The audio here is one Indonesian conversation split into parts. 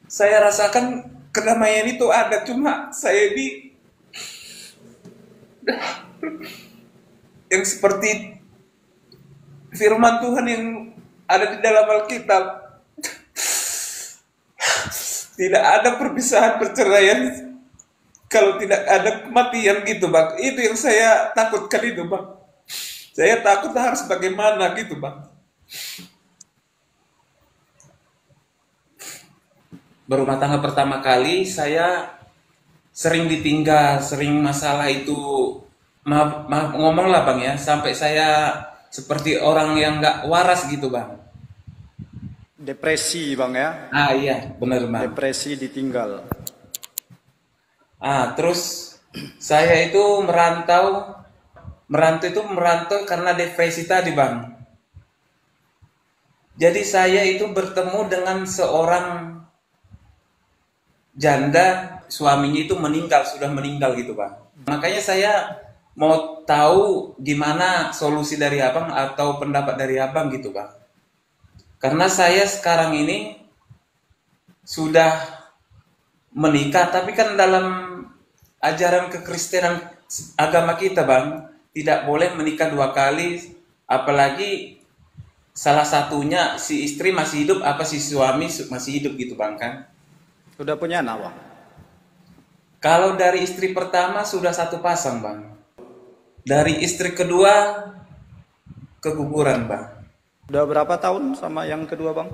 Saya rasakan kedamaian itu ada, cuma saya ini yang seperti firman Tuhan yang ada di dalam Alkitab, tidak ada perpisahan perceraian kalau tidak ada kematian gitu bang. Itu yang saya takutkan itu bang. Saya takut harus bagaimana gitu bang. Berumah tangga pertama kali saya sering ditinggal, sering masalah itu, maaf ngomong lah bang ya, sampai saya seperti orang yang nggak waras gitu bang. Depresi bang ya, Ah iya bener bang. depresi ditinggal. Terus saya itu merantau karena depresi tadi bang. Jadi saya itu bertemu dengan seorang janda, suaminya itu sudah meninggal gitu bang. Makanya saya mau tahu gimana solusi dari abang atau pendapat dari abang gitu bang. Karena saya sekarang ini sudah menikah, tapi kan dalam ajaran kekristenan agama kita bang, tidak boleh menikah dua kali, apalagi salah satunya si istri masih hidup, apa si suami masih hidup gitu bang kan. Sudah punya anak bang? Kalau dari istri pertama sudah satu pasang bang, dari istri kedua keguguran bang. Udah berapa tahun sama yang kedua bang?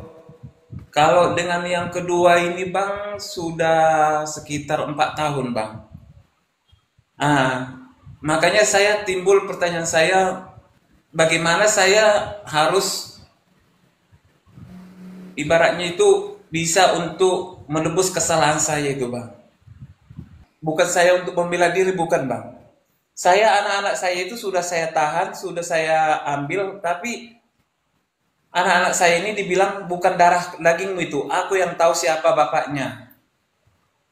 Kalau dengan yang kedua ini bang sudah sekitar 4 tahun bang. Makanya saya timbul pertanyaan saya, bagaimana saya harus ibaratnya itu bisa untuk menebus kesalahan saya itu bang. Bukan saya untuk membela diri, bukan bang. Saya anak-anak saya itu sudah saya tahan, sudah saya ambil, tapi anak-anak saya ini dibilang bukan darah dagingmu itu, aku yang tahu siapa bapaknya.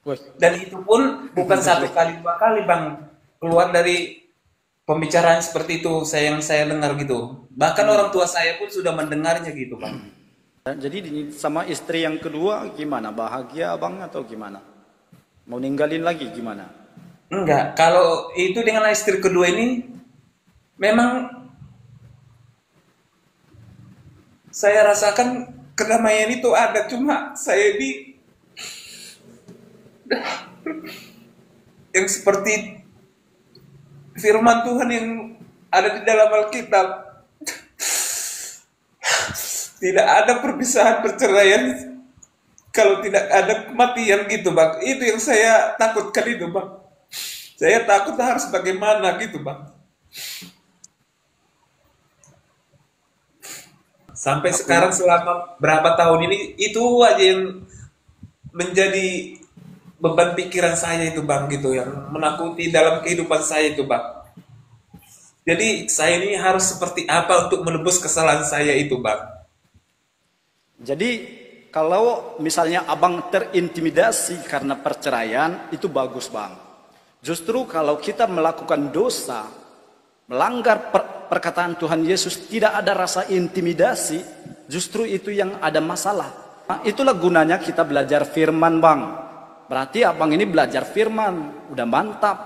Wih, Dan itu pun bukan satu kali dua kali bang, keluar dari pembicaraan seperti itu yang saya dengar gitu. Bahkan orang tua saya pun sudah mendengarnya gitu bang. jadi sama istri yang kedua gimana? Bahagia abang atau gimana? Mau ninggalin lagi gimana? Enggak, kalau itu dengan istri kedua ini memang saya rasakan kedamaian itu ada, cuma saya ini yang seperti firman Tuhan yang ada di dalam Alkitab, tidak ada perpisahan perceraian kalau tidak ada kematian gitu bang. Itu yang saya takutkan itu bang. Saya takut harus bagaimana gitu bang. Sampai sekarang selama berapa tahun ini itu aja yang menjadi beban pikiran saya itu bang gitu, yang menakuti dalam kehidupan saya itu bang. Jadi saya ini harus seperti apa untuk menebus kesalahan saya itu bang. Jadi kalau misalnya abang terintimidasi karena perceraian, itu bagus bang. Justru kalau kita melakukan dosa, melanggar perkataan Tuhan Yesus, tidak ada rasa intimidasi, justru itu yang ada masalah. Nah, itulah gunanya kita belajar firman bang. Berarti abang ini belajar firman, udah mantap.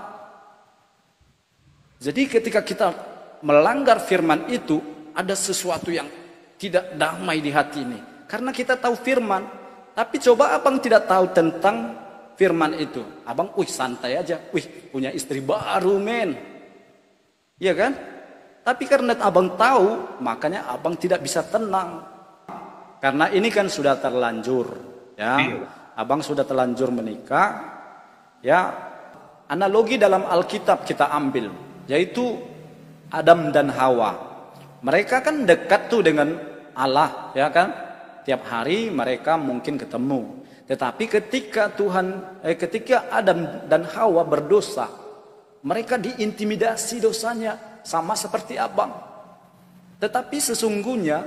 Jadi ketika kita melanggar firman itu, ada sesuatu yang tidak damai di hati ini. Karena kita tahu firman, tapi coba abang tidak tahu tentang firman itu. Abang, santai aja, punya istri baru men. Iya kan? Tapi karena abang tahu, makanya abang tidak bisa tenang. Karena ini kan sudah terlanjur, ya. Abang sudah terlanjur menikah, ya. Analogi dalam Alkitab kita ambil, yaitu Adam dan Hawa. Mereka kan dekat tuh dengan Allah, ya kan? Tiap hari mereka mungkin ketemu. Tetapi ketika ketika Adam dan Hawa berdosa, mereka diintimidasi dosanya sama seperti abang. Tetapi sesungguhnya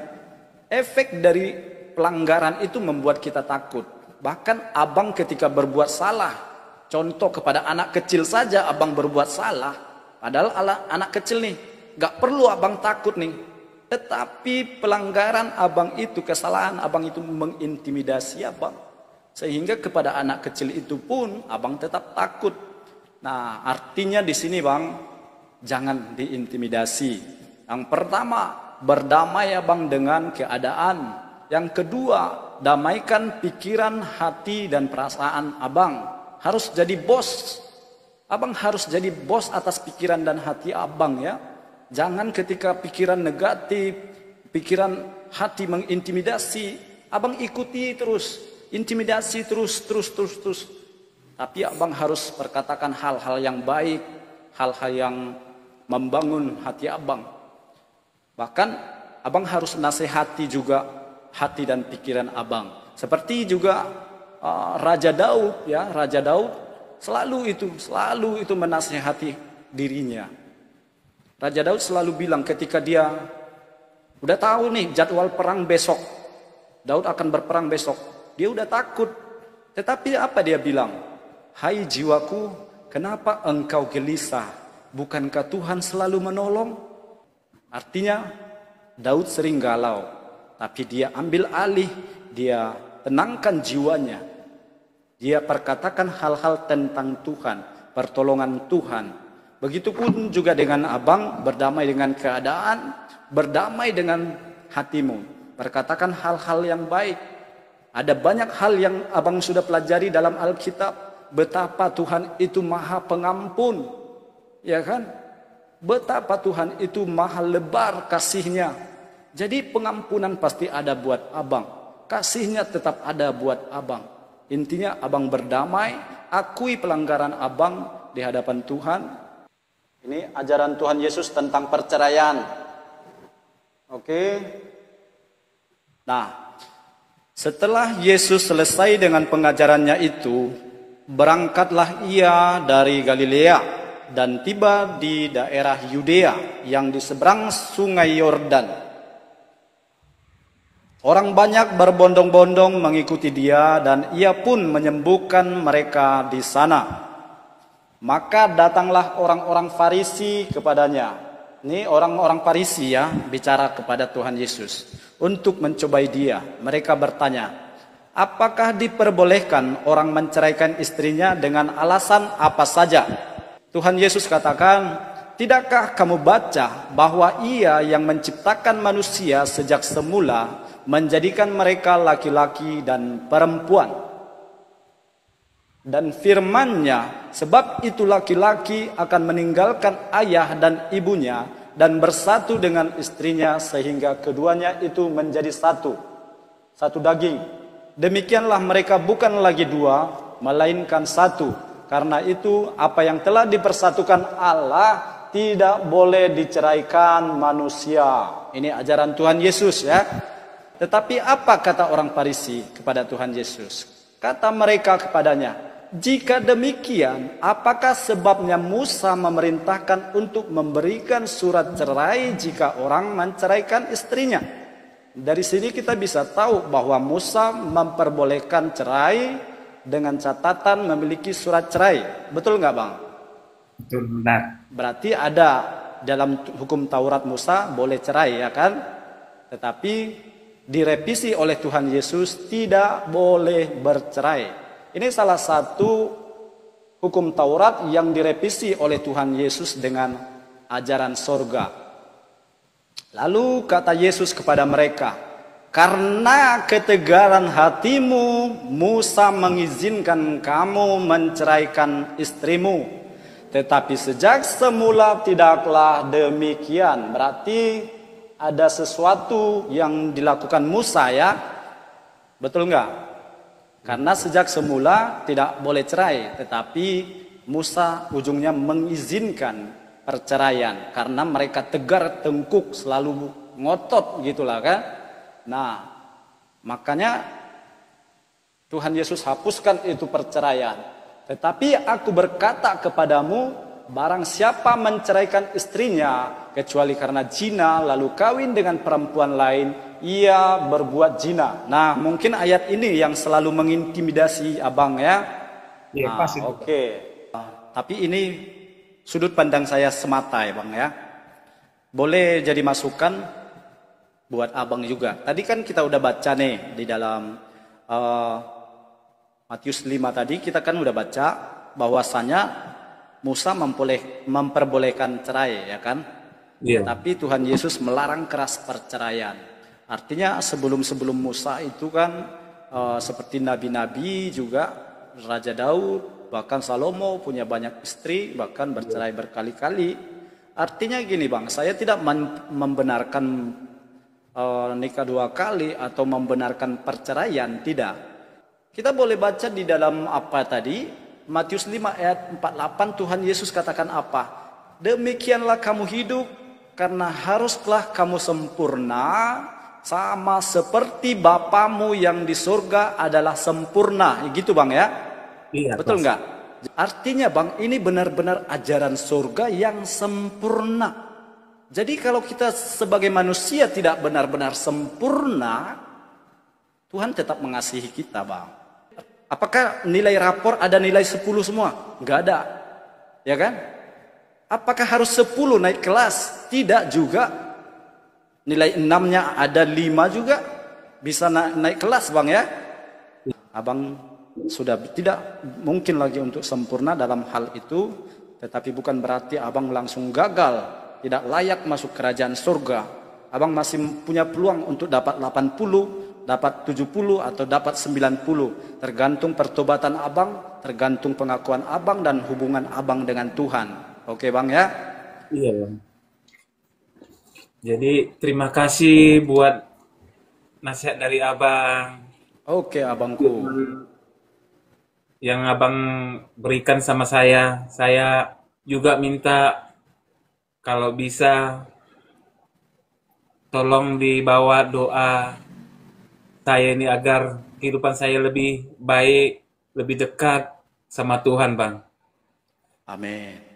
efek dari pelanggaran itu membuat kita takut. Bahkan abang ketika berbuat salah, contoh kepada anak kecil saja abang berbuat salah, padahal anak kecil nih, gak perlu abang takut nih. Tetapi pelanggaran abang itu, kesalahan abang itu mengintimidasi abang. Sehingga kepada anak kecil itu pun abang tetap takut. Nah, artinya di sini bang, jangan diintimidasi. Yang pertama, berdamai abang dengan keadaan. Yang kedua, damaikan pikiran, hati, dan perasaan abang. Harus jadi bos. Abang harus jadi bos atas pikiran dan hati abang ya. Jangan ketika pikiran negatif, pikiran hati mengintimidasi, abang ikuti terus, intimidasi terus. Tapi abang harus perkatakan hal-hal yang baik, hal-hal yang membangun hati abang. Bahkan abang harus nasihati juga hati dan pikiran abang. Seperti juga Raja Daud ya, Raja Daud selalu itu menasihati dirinya. Raja Daud selalu bilang ketika dia udah tahu nih jadwal perang besok, Daud akan berperang besok, dia udah takut. Tetapi apa dia bilang? Hai jiwaku, kenapa engkau gelisah? Bukankah Tuhan selalu menolong? Artinya Daud sering galau, tapi dia ambil alih, dia tenangkan jiwanya. Dia perkatakan hal-hal tentang Tuhan, pertolongan Tuhan. Begitupun juga dengan abang, berdamai dengan keadaan, berdamai dengan hatimu. Perkatakan hal-hal yang baik. Ada banyak hal yang abang sudah pelajari dalam Alkitab. Betapa Tuhan itu maha pengampun. Ya kan? Betapa Tuhan itu maha lebar kasihnya. Jadi pengampunan pasti ada buat abang. Kasihnya tetap ada buat abang. Intinya abang berdamai, akui pelanggaran abang di hadapan Tuhan. Ini ajaran Tuhan Yesus tentang perceraian. Oke. Nah, setelah Yesus selesai dengan pengajarannya itu, berangkatlah ia dari Galilea dan tiba di daerah Yudea yang di seberang sungai Yordan. Orang banyak berbondong-bondong mengikuti dia dan ia pun menyembuhkan mereka di sana. Maka datanglah orang-orang Farisi kepadanya. Ini orang-orang Farisi ya bicara kepada Tuhan Yesus untuk mencobai dia. Mereka bertanya, apakah diperbolehkan orang menceraikan istrinya dengan alasan apa saja? Tuhan Yesus katakan, tidakkah kamu baca bahwa Ia yang menciptakan manusia sejak semula menjadikan mereka laki-laki dan perempuan? Dan firman-Nya, sebab itu laki-laki akan meninggalkan ayah dan ibunya dan bersatu dengan istrinya sehingga keduanya itu menjadi satu daging. Demikianlah mereka bukan lagi dua, melainkan satu. Karena itu apa yang telah dipersatukan Allah tidak boleh diceraikan manusia. Ini ajaran Tuhan Yesus ya. Tetapi apa kata orang Farisi kepada Tuhan Yesus? Kata mereka kepadanya, jika demikian, apakah sebabnya Musa memerintahkan untuk memberikan surat cerai jika orang menceraikan istrinya? Dari sini kita bisa tahu bahwa Musa memperbolehkan cerai dengan catatan memiliki surat cerai. Betul nggak bang? Betul, benar. Berarti ada dalam hukum Taurat Musa boleh cerai ya kan? Tetapi direvisi oleh Tuhan Yesus tidak boleh bercerai. Ini salah satu hukum Taurat yang direvisi oleh Tuhan Yesus dengan ajaran sorga. Lalu kata Yesus kepada mereka, karena ketegaran hatimu, Musa mengizinkan kamu menceraikan istrimu. Tetapi sejak semula tidaklah demikian. Berarti ada sesuatu yang dilakukan Musa ya. Betul enggak? Karena sejak semula tidak boleh cerai. Tetapi Musa ujungnya mengizinkan perceraian. Karena mereka tegar tengkuk selalu ngotot gitulah kan. Nah, makanya Tuhan Yesus hapuskan itu perceraian. Tetapi aku berkata kepadamu, barang siapa menceraikan istrinya kecuali karena zina lalu kawin dengan perempuan lain, ia berbuat zina. Nah, mungkin ayat ini yang selalu mengintimidasi abang ya. Iya, Nah, pas itu. oke. Tapi ini sudut pandang saya semata ya bang ya. Boleh jadi masukan buat abang juga. Tadi kan kita udah baca nih di dalam Matius 5 tadi kita kan udah baca bahwasanya Musa memperbolehkan cerai, ya kan? Iya. Tapi Tuhan Yesus melarang keras perceraian. Artinya sebelum Musa itu kan seperti nabi-nabi juga, Raja Daud, bahkan Salomo punya banyak istri, bahkan bercerai berkali-kali. Artinya gini Bang, saya tidak membenarkan nikah 2 kali atau membenarkan perceraian, tidak. Kita boleh baca di dalam apa tadi, Matius 5 ayat 48, Tuhan Yesus katakan apa? Demikianlah kamu hidup, karena haruslah kamu sempurna, sama seperti Bapamu yang di surga adalah sempurna. Gitu Bang ya? Iya. Betul nggak? Artinya Bang, ini benar-benar ajaran surga yang sempurna. Jadi kalau kita sebagai manusia tidak benar-benar sempurna, Tuhan tetap mengasihi kita Bang. Apakah nilai rapor ada nilai 10 semua? Nggak ada. Ya kan? Apakah harus 10 naik kelas? Tidak juga. Nilai 6-nya ada 5 juga. Bisa naik kelas Bang ya. Abang sudah tidak mungkin lagi untuk sempurna dalam hal itu. Tetapi bukan berarti abang langsung gagal. Tidak layak masuk kerajaan surga. Abang masih punya peluang untuk dapat 80, dapat 70 atau dapat 90. Tergantung pertobatan abang, tergantung pengakuan abang dan hubungan abang dengan Tuhan. Oke Bang ya? Iya Bang. Jadi terima kasih buat nasihat dari abang. Oke abangku. Yang abang berikan sama saya. Saya juga minta kalau bisa tolong dibawa doa saya ini agar kehidupan saya lebih baik, lebih dekat sama Tuhan, Bang. Amin.